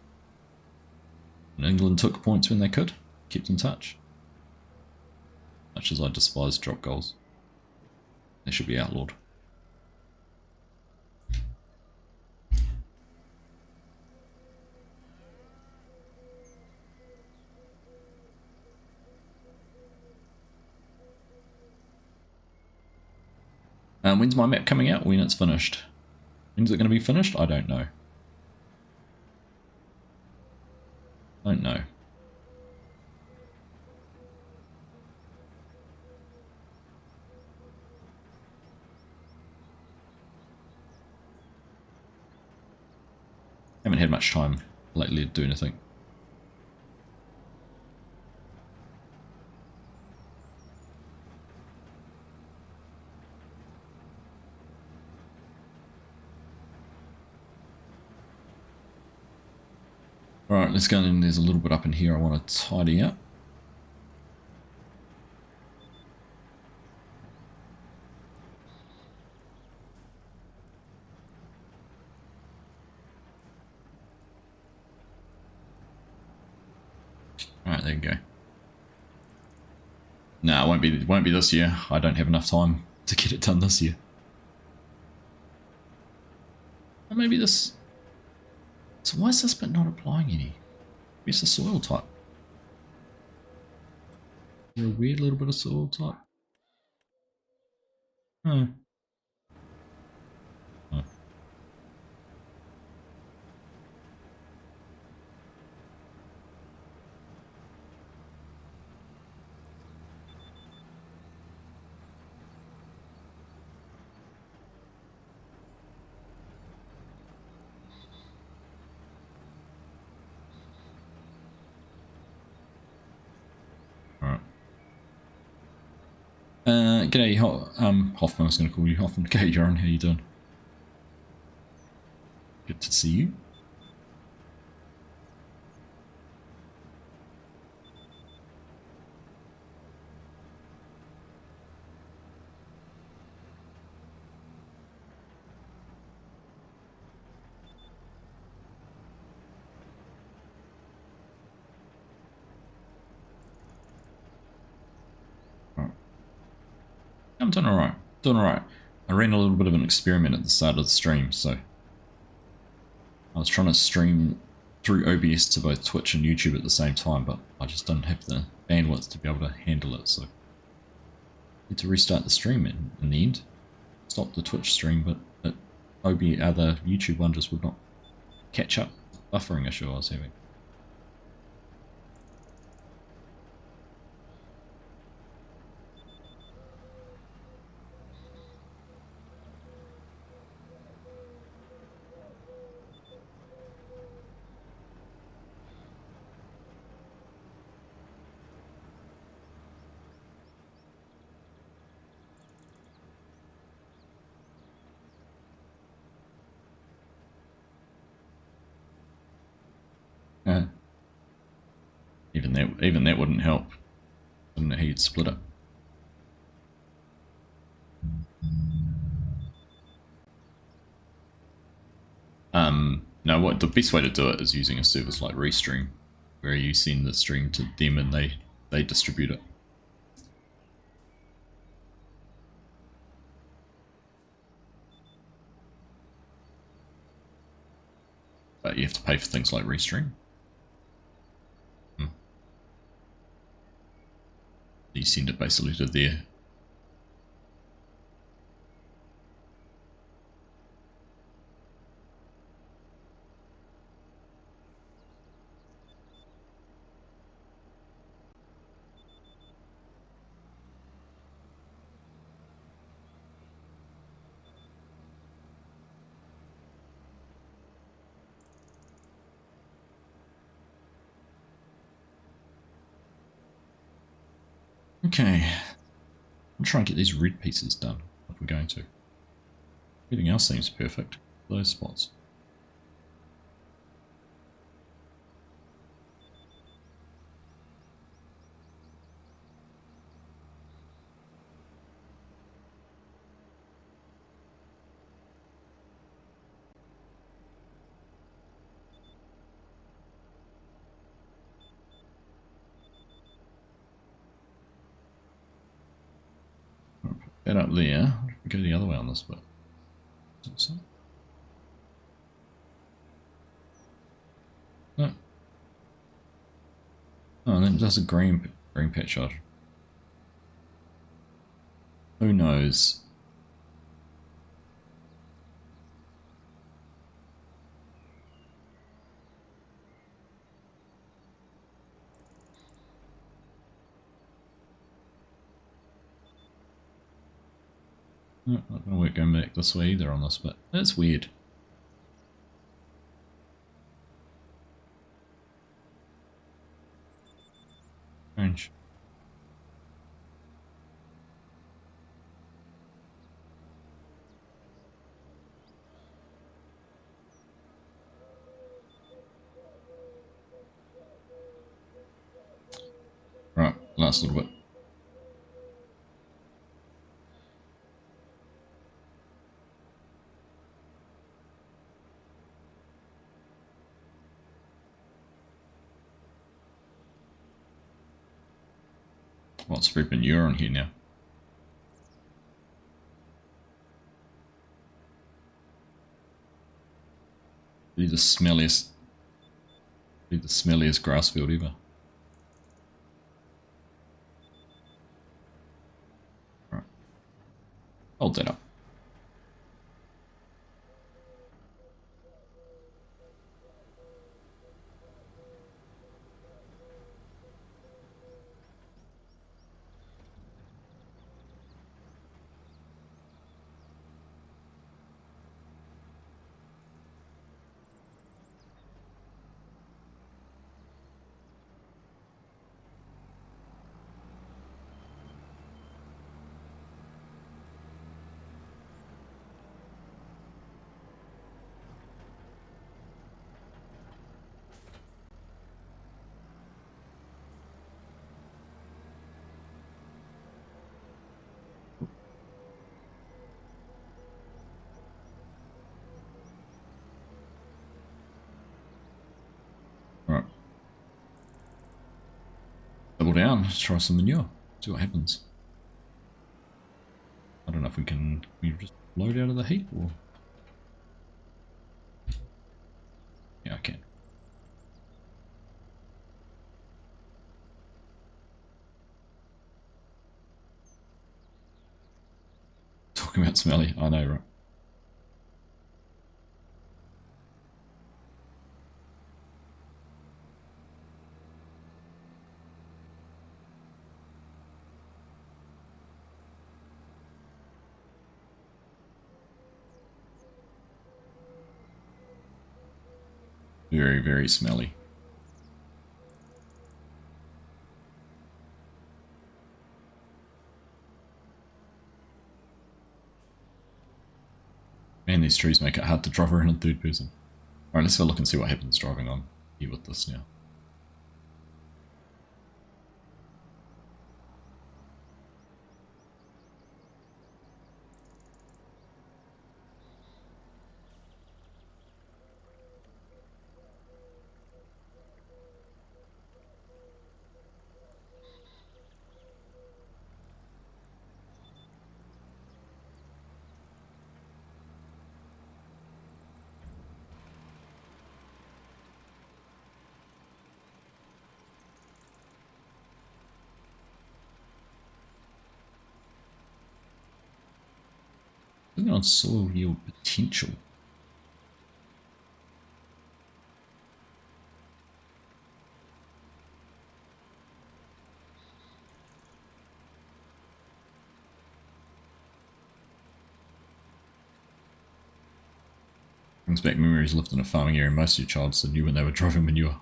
And England took points when they could, kept in touch. Much as I despise drop goals, they should be outlawed. When's my map coming out? When it's finished. When's it going to be finished? I don't know. Don't know. Haven't had much time lately to do anything. Alright, let's go in. There's a little bit up in here I want to tidy up. Alright, there you go. No, it won't be this year. I don't have enough time to get it done this year. Or maybe this... So why is this bit not applying any? Maybe it's the soil type. Is there a weird little bit of soil type? Oh. Oh. Alright. G'day, Hoffman, I was going to call you Hoffman. G'day, Joran, how you doing? Good to see you. I'm doing alright. Doing alright. I ran a little bit of an experiment at the start of the stream, so I was trying to stream through OBS to both Twitch and YouTube at the same time, but I just don't have the bandwidth to be able to handle it, so I need to restart the stream in the end. Stop the Twitch stream, but the YouTube one just would not catch up the buffering issue I was having. Even that wouldn't help. I don't know how you'd split it. No, what the best way to do it is using a service like Restream, where you send the stream to them and they distribute it. But you have to pay for things like Restream. You send it basically to there. Okay, I'll try and get these red pieces done if we're going to. Everything else seems perfect. Those spots. That up there. We go the other way on this bit. So. No. Oh, and then it does a green patch shot. Who knows? No, not going to work going back this way either on this bit. That's weird. Strange. Right, last little bit. What's spread manure on here now? Be the smelliest grass field ever. Right. Hold that up. Alright. Double down, let's try some manure. See what happens. I don't know if we can just load out of the heap or... Yeah, I can. Talking about smelly, I know, right? Very, very smelly. Man, these trees make it hard to drive around in third person. Alright, let's have a look and see what happens driving on here with this now. Looking on soil yield potential. Brings back memories lived in a farming area most of your childhood knew when they were driving manure.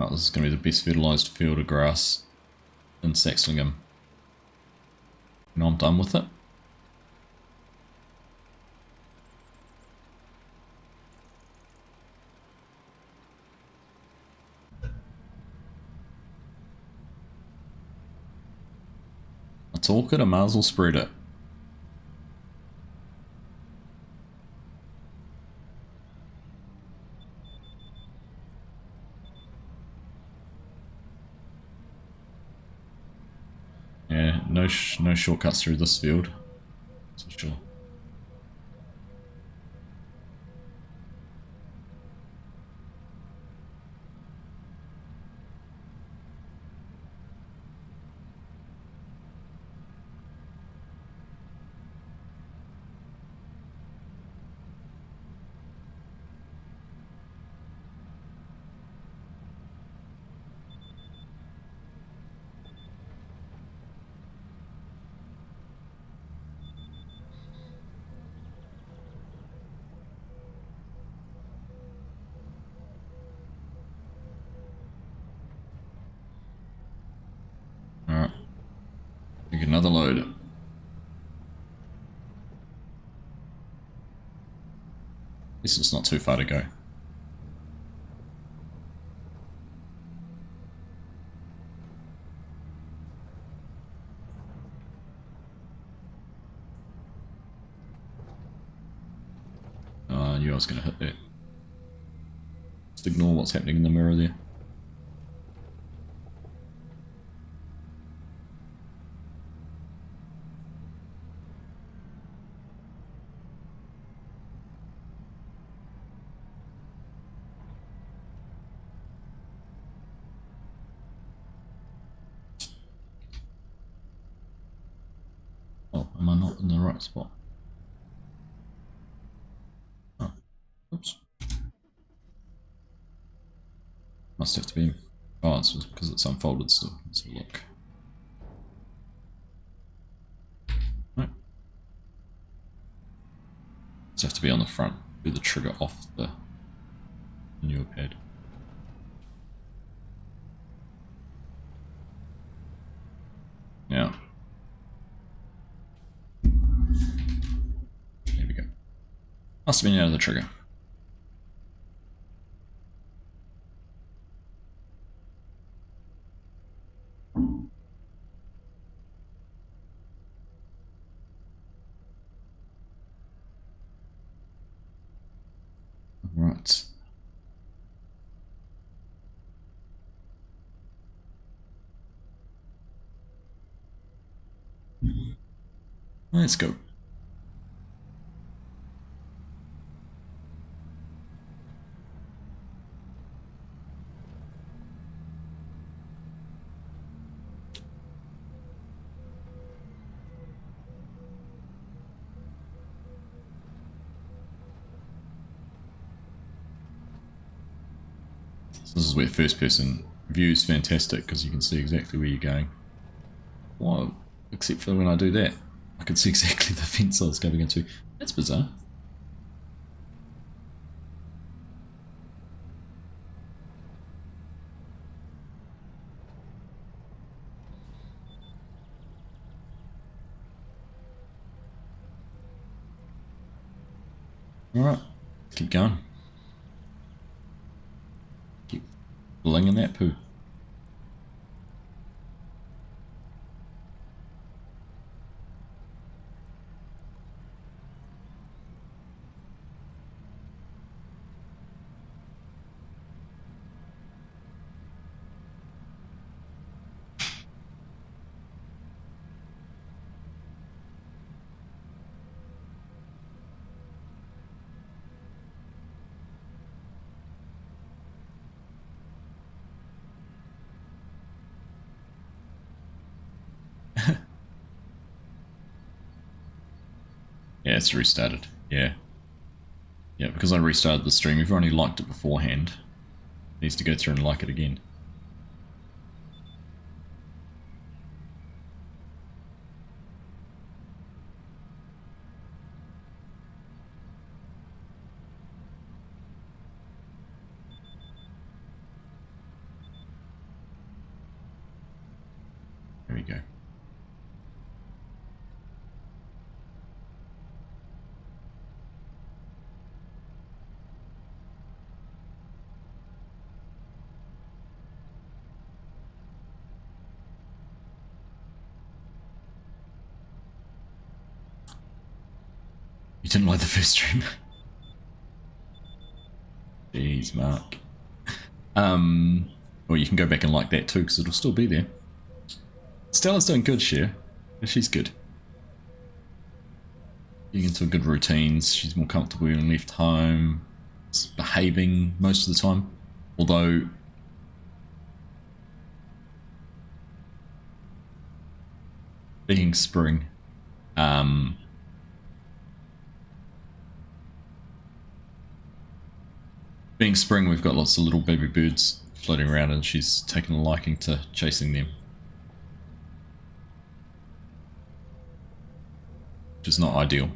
Oh, this is going to be the best fertilised field of grass in Saxlingham. And I'm done with it. I talk it, I might as well spread it. Yeah, no shortcuts through this field, that's for sure. Alright, take another load. Guess it's not too far to go. I knew I was going to hit that. Just ignore what's happening in the mirror there. Oh, am I not in the right spot? Oh, oops. Must have to be. Oh, it's because it's unfolded still. Let's have a look. Right. Just have to be on the front. Do the trigger off the manure pad. Yeah. There we go. Must have been out of the trigger. Right. Let's go. This is where first person view is fantastic because you can see exactly where you're going. Whoa, except for when I do that. I can see exactly the fence I was going into. That's bizarre. Alright, keep going. Keep blinging that poo. Yeah, it's restarted. Yeah. Yeah, because I restarted the stream. You've already liked it beforehand. It needs to go through and like it again. There we go. You didn't like the first stream? Jeez, Mark. Well, you can go back and like that too, because it'll still be there. Stella's doing good, Cher. She's good. Getting into good routines. She's more comfortable when left home. It's behaving most of the time. Although, being spring, we've got lots of little baby birds floating around, and she's taken a liking to chasing them, which is not ideal.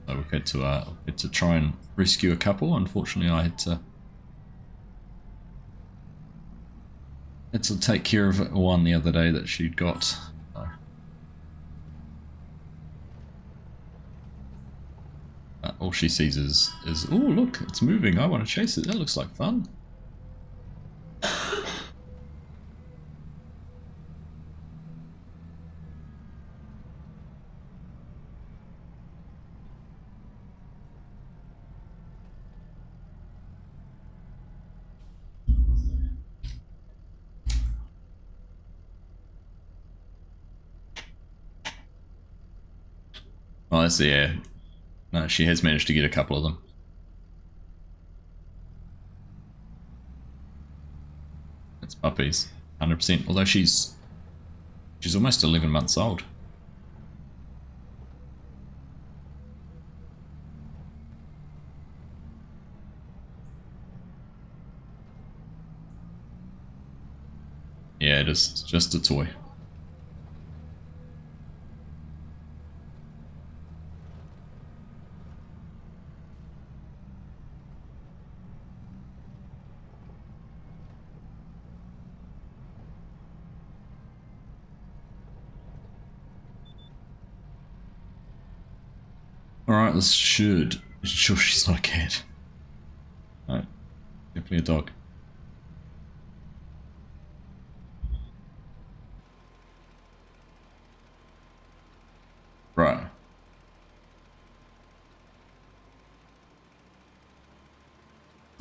So we've had to try and rescue a couple. Unfortunately, I had to take care of one the other day that she'd got. all she sees is oh look, it's moving, I want to chase it, that looks like fun. Oh, that's the air. No, she has managed to get a couple of them. It's puppies, 100%. Although she's almost 11 months old. Yeah, it is. It's just a toy. Alright, this should... Sure she's not a cat. No, definitely a dog. Right.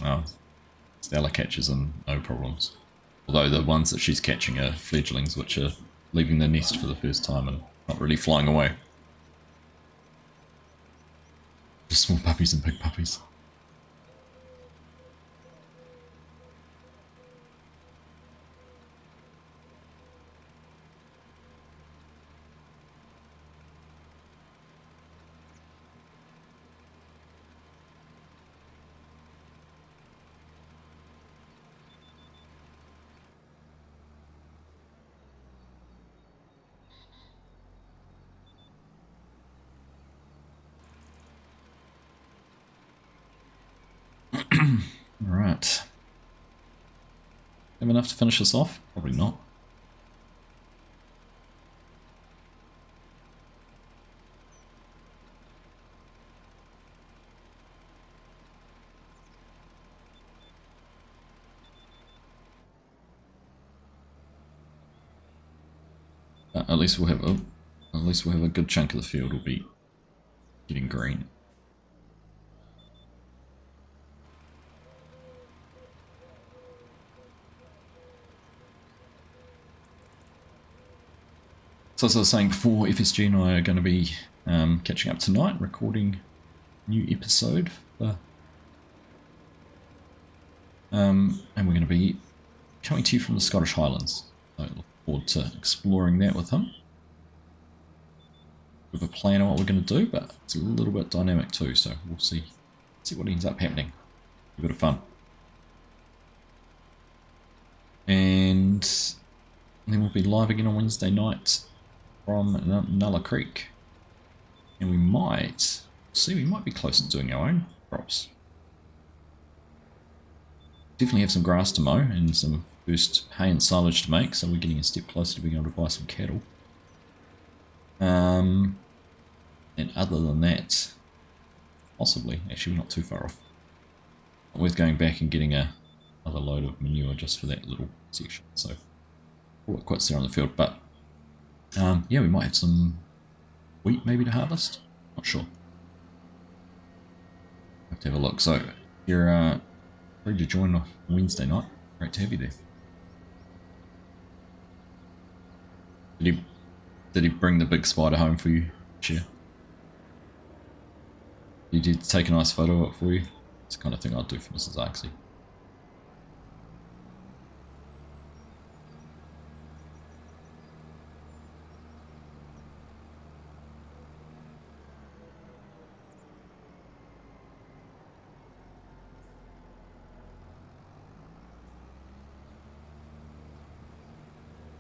Oh, Stella catches them, no problems. Although the ones that she's catching are fledglings, which are leaving the nest for the first time and not really flying away. Just small puppies and big puppies. Alright. Have enough to finish this off? Probably not. At least we'll have a good chunk of the field will be getting green. So as I was saying before, FSG and I are going to be catching up tonight, recording a new episode for, and we're going to be coming to you from the Scottish Highlands. So I look forward to exploring that with him. We have a plan on what we're going to do, but it's a little bit dynamic too, so we'll see what ends up happening. A bit of fun. And then we'll be live again on Wednesday night from Nulla Creek. And we might be close to doing our own crops. Definitely have some grass to mow and some first hay and silage to make, so we're getting a step closer to being able to buy some cattle. And other than that, possibly, actually we're not too far off. Not worth going back and getting another load of manure just for that little section. So we'll quite there on the field, but yeah, we might have some wheat maybe to harvest. Not sure. Have to have a look. So you're ready to join on Wednesday night. Great to have you there. Did he bring the big spider home for you, Chair? He did take a nice photo of it for you. It's the kind of thing I'd do for Mrs. Arksey.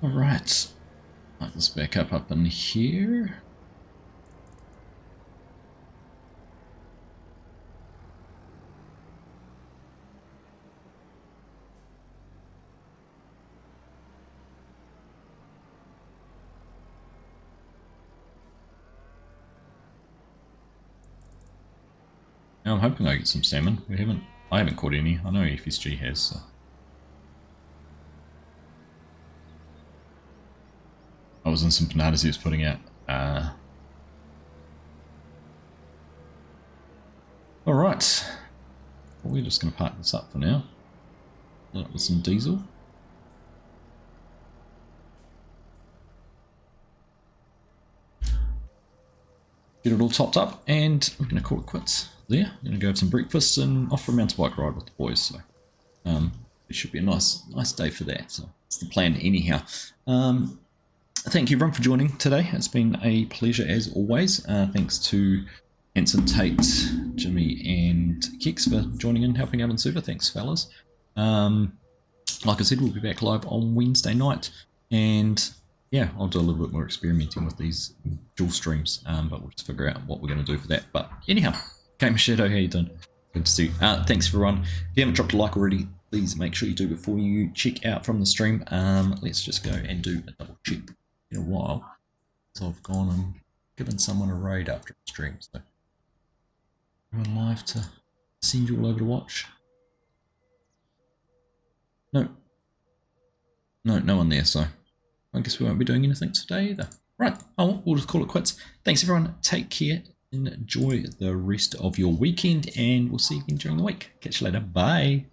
Alright, let's back up in here. Now I'm hoping I get some salmon. I haven't caught any. I know FSG has. So. I was in some panadas he was putting out. All right. Well, we're just going to park this up for now. Fill it with some diesel. Get it all topped up, and we're going to call it quits there. I'm going to go have some breakfast and off for a mountain bike ride with the boys. So it should be a nice day for that. So it's the plan anyhow. Thank you everyone for joining today. It's been a pleasure as always. Thanks to Anson, Tate, Jimmy and Kex for joining in, helping out on server. Thanks fellas. Like I said, we'll be back live on Wednesday night, and yeah, I'll do a little bit more experimenting with these dual streams, but we'll just figure out what we're going to do for that. But anyhow, Gamer Shadow, how you doing? Good to see you. Thanks everyone. If you haven't dropped a like already, please make sure you do before you check out from the stream. Let's just go and do a double check. In a while, so I've gone and given someone a raid after a stream, so I'm live to send you all over to watch. No one there, so I guess we won't be doing anything today either. Right, we'll just call it quits. Thanks everyone, take care, enjoy the rest of your weekend, and we'll see you again during the week. Catch you later, bye.